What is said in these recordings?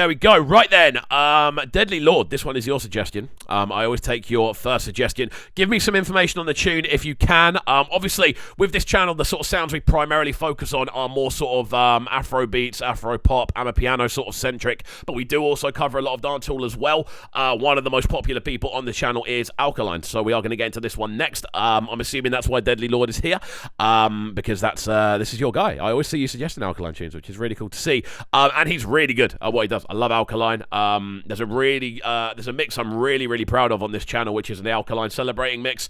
There we go. Right then, Deadly Lord, this one is your suggestion. I always take your first suggestion. Give me some information on the tune if you can. Obviously, with this channel, the sort of sounds we primarily focus on are more sort of Afro beats, Afro pop, amapiano sort of centric, but we do also cover a lot of dancehall as well. One of the most popular people on the channel is Alkaline, so we are going to get into this one next. I'm assuming that's why Deadly Lord is here, because that's this is your guy. I always see you suggesting Alkaline tunes, which is really cool to see, and he's really good at what he does. I love Alkaline. There's a mix I'm really proud of on this channel, which is an Alkaline celebrating mix.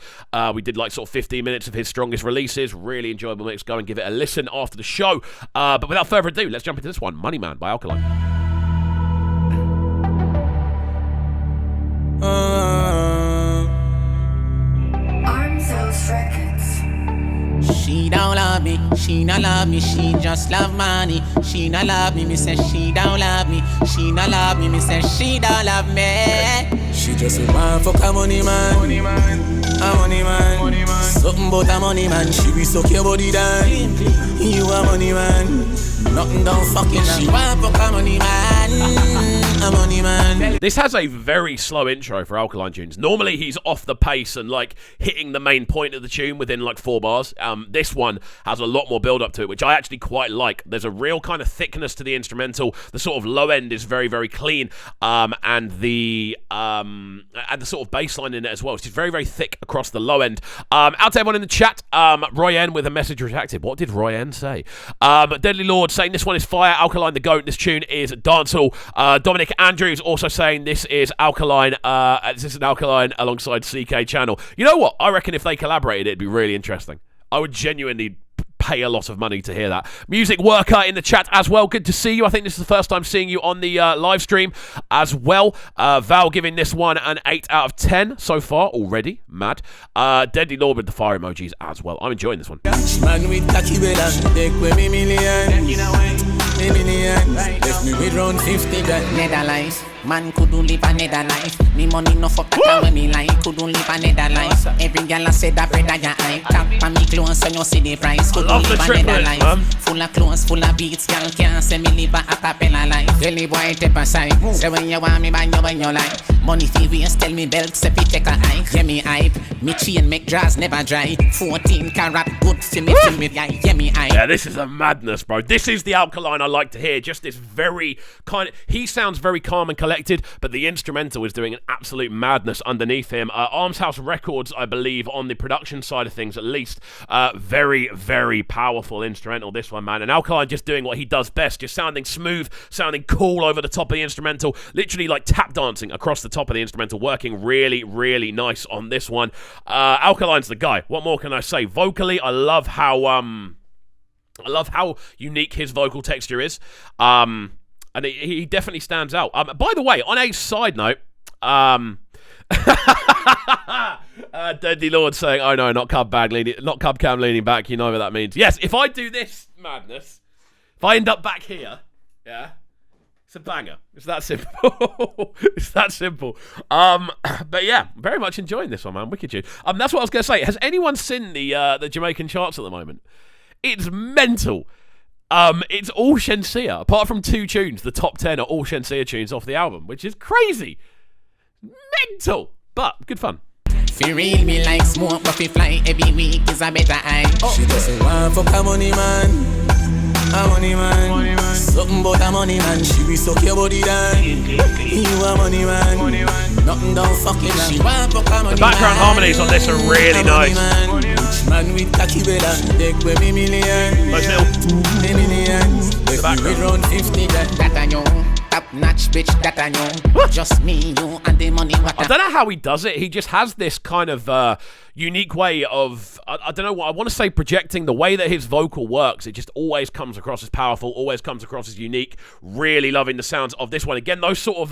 We did like sort of 15 minutes of his strongest releases. Really enjoyable mix. Go and give it a listen after the show. But without further ado, let's jump into this one. Money Man by Alkaline. Arms House Records. She don't love me, she not love me, she just love money. She not love me, me say she don't love me. She not love me, me say she don't love me. She just a man fuck a money man, a money man, something about a money man. She be suck your body down, you a money man, nothing don't fucking. She want fuck a money man, a money man. This has a very slow intro for Alkaline tunes. Normally he's off the pace and like hitting the main point of the tune within like 4 bars. This one has a lot more build up to it, which I actually quite like. There's a real kind of thickness to the instrumental. The sort of low end is very clean, and the sort of bass line in it as well. It's just very thick across the low end. Out to everyone in the chat. Roy N with a message retracted. What did Roy N say? Deadly Lord saying this one is fire. Alkaline the GOAT. This tune is dancehall. Dominic Andrews also saying this is Alkaline. This is an Alkaline alongside CK Channel. You know what? I reckon if they collaborated, it'd be really interesting. I would genuinely pay a lot of money to hear that. Music Worker in the chat as well. Good to see you. I think this is the first time seeing you on the live stream as well. Val giving this one an 8 out of 10 so far already. Mad. Deadly Lord with the fire emojis as well. I'm enjoying this one. Man with tacky belly, take with me millions, left me with round 50 grand. Netherlands, man couldn't live another life. Me money no fuck that when me like, couldn't live another life. Every girl I said that bread I got hype. Tap on me clothes so you see the price. Couldn't live another life. Full of clothes, full of beats, girl can't say me live a cappella life. Daily boy step aside, say when you want me buy you when you like. Money fee waste, tell me belt, say fi take a hike. Yeah me hype, me chain make draws never dry. 14 carat good for me, yeah me hype. Yeah, this is a madness, bro. This is the Alkaline I like to hear. Just this very kind of, he sounds very calm and collected, but the instrumental is doing an absolute madness underneath him. Arms House Records, I believe, on the production side of things at least. Very powerful instrumental, this one, man. And Alkaline just doing what he does best, just sounding smooth, sounding cool over the top of the instrumental, literally like tap dancing across the top of the instrumental, working really nice on this one. Alkaline's the guy. What more can I say? Vocally, I love how unique his vocal texture is. And he definitely stands out. By the way, on a side note, Deadly Lord saying, "Oh no, not CubCam leaning back." You know what that means. Yes, if I do this madness, if I end up back here, yeah, it's a banger. It's that simple. It's that simple. But yeah, very much enjoying this one, man. Wicked tune. That's what I was gonna say. Has anyone seen the Jamaican charts at the moment? It's mental. It's all Shenseea. Apart from 2 tunes, the top 10 are all Shenseea tunes off the album, which is crazy. Mental. But good fun. Fi real me like smoke, but fi fly every week is a better eye. She doesn't want fuck a money man, a money man, something about a money man. She be suck your body down, you a money man, nothing don't fucking. She want fuck a money man. The background harmonies on this are really nice. Man with tacky bella, take with me millions, millions. The background. Round 50 that I know. Top notch bitch that I know. Just me, you, and the money. I don't know how he does it. He just has this kind of unique way of, I don't know what I want to say, projecting the way that his vocal works. It just always comes across as powerful, always comes across as unique. Really loving the sounds of this one. Again, those sort of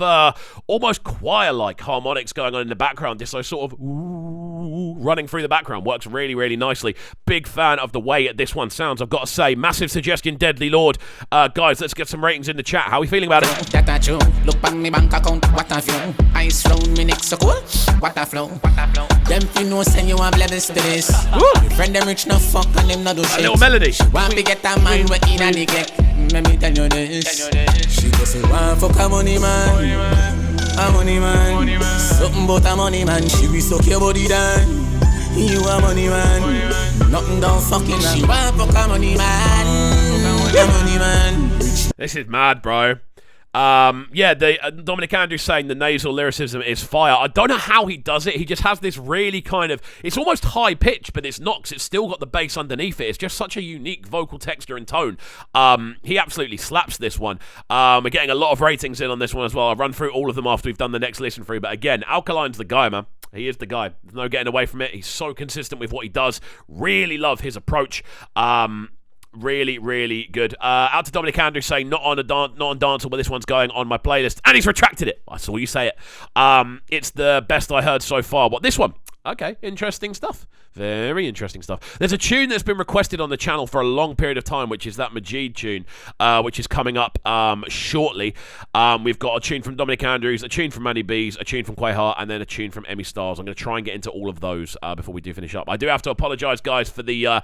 almost choir-like harmonics going on in the background, just those sort of running through the background. Works really nicely. Big fan of the way this one sounds, I've got to say. Massive suggestion, Deadly Lord. Guys, let's get some ratings in the chat. How are we feeling about it? That I true. Look on me bank account, what a view. Ice round me neck so cool. What a flow. Them fi know send you a blessed to this. Your friend them rich no fuck and them no do shit. A little melody. Want me get a man we in a the cake. Let me tell you this. She just say, "One fuck a money man, a money man. Something about a money man. She will suck your body down. You a money man, nothing don't fucking wrong. She want fuck a money man, a money man." This is mad, bro. Dominic Andrews saying the nasal lyricism is fire. I don't know how he does it. He just has this really kind of, it's almost high pitch, but it's not, 'cause it's still got the bass underneath it. It's just such a unique vocal texture and tone. He absolutely slaps this one. We're getting a lot of ratings in on this one as well. I'll run through all of them after we've done the next listen through. But again, Alkaline's the guy, man. He is the guy. There's no getting away from it. He's so consistent with what he does. Really love his approach. Really, really good. Out to Dominic Andrews saying not on Dancer, but this one's going on my playlist, and he's retracted it. I saw you say it. It's the best I heard so far. What, this one? Okay, interesting stuff. Very interesting stuff. There's a tune that's been requested on the channel for a long period of time, which is that Majid tune, which is coming up shortly. We've got a tune from Dominic Andrews, a tune from Manny B's, a tune from Quay Hart, and then a tune from Emmy Styles. I'm going to try and get into all of those before we do finish up. I do have to apologise, guys, for the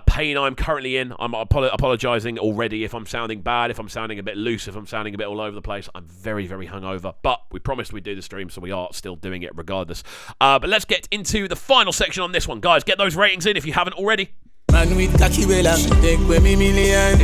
pain I'm currently in. I'm apologising already if I'm sounding bad, if I'm sounding a bit loose, if I'm sounding a bit all over the place. I'm very, very hungover, but we promised we'd do the stream, so we are still doing it regardless. But let's get into the final section on this one, guys. Get those ratings in if you haven't already. Man with cocky wella, take with me millions.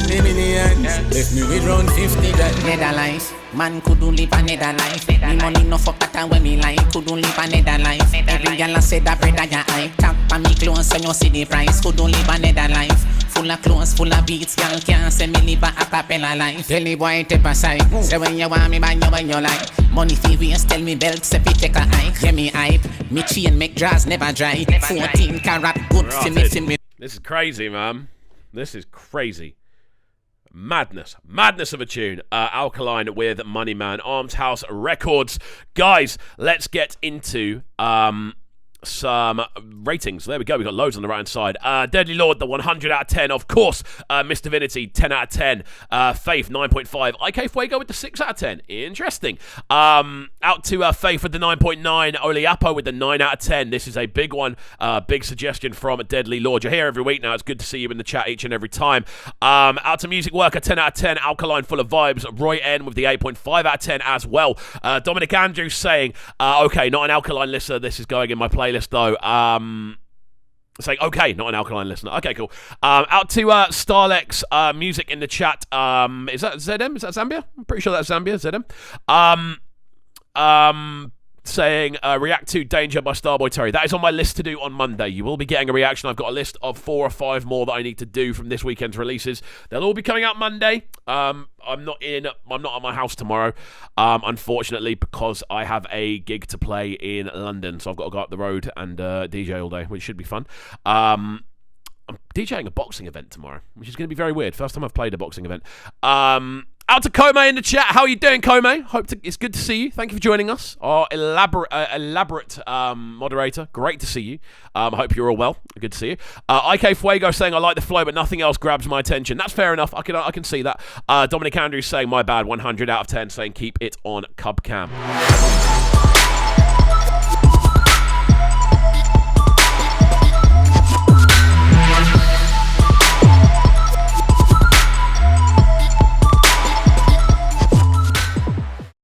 Me millions. Left me with round 50 that nether life. Man couldn't live another life. Me money no fuck that when me like. Couldn't live another life. Every girl a say that bread a ya hype. Tap on me clothes so you see the price. Couldn't live another life. Full of clothes, full of beats. Girl can't say me live a cappella life. Tell the boy take a side. Say when you want me, buy you when you like. Money fee waste, tell me belt, say fi take a hike. Yeah me hype. Me chain make draws never dry. 14 carat good for me. This is crazy, man. This is crazy. Madness of a tune. Alkaline with Money Man, Arms House Records. Guys, let's get into some ratings. There we go. We've got loads on the right hand side. Deadly Lord, the 100 out of 10. Of course, Miss Divinity, 10 out of 10. Faith, 9.5. IK Fuego with the 6 out of 10. Interesting. Out to Faith with the 9.9. Oliapo with the 9 out of 10. This is a big one. Big suggestion from Deadly Lord. You're here every week now. It's good to see you in the chat each and every time. Out to Music Worker, 10 out of 10. Alkaline, full of vibes. Roy N with the 8.5 out of 10 as well. Dominic Andrews saying, okay, not an Alkaline listener. This is going in my playlist though. Saying okay, not an Alkaline listener. Okay, cool. Out to Starlex Music in the chat. Is that ZM? Is that Zambia? I'm pretty sure that's Zambia. ZM. Saying react to Danger by Starboy Terry. That is on my list to do on Monday. You will be getting a reaction. I've got a list of 4 or 5 more that I need to do from this weekend's releases. They'll all be coming out Monday. I'm not at my house tomorrow, unfortunately, because I have a gig to play in London. So I've got to go up the road and DJ all day, which should be fun. I'm DJing a boxing event tomorrow, which is going to be very weird. First time I've played a boxing event. Out to Kome in the chat. How are you doing, Kome? It's good to see you. Thank you for joining us. Our elaborate moderator. Great to see you. I hope you're all well. Good to see you. IK Fuego saying, I like the flow, but nothing else grabs my attention. That's fair enough. I can see that. Dominic Andrews saying, my bad, 100 out of 10, saying keep it on CubCam.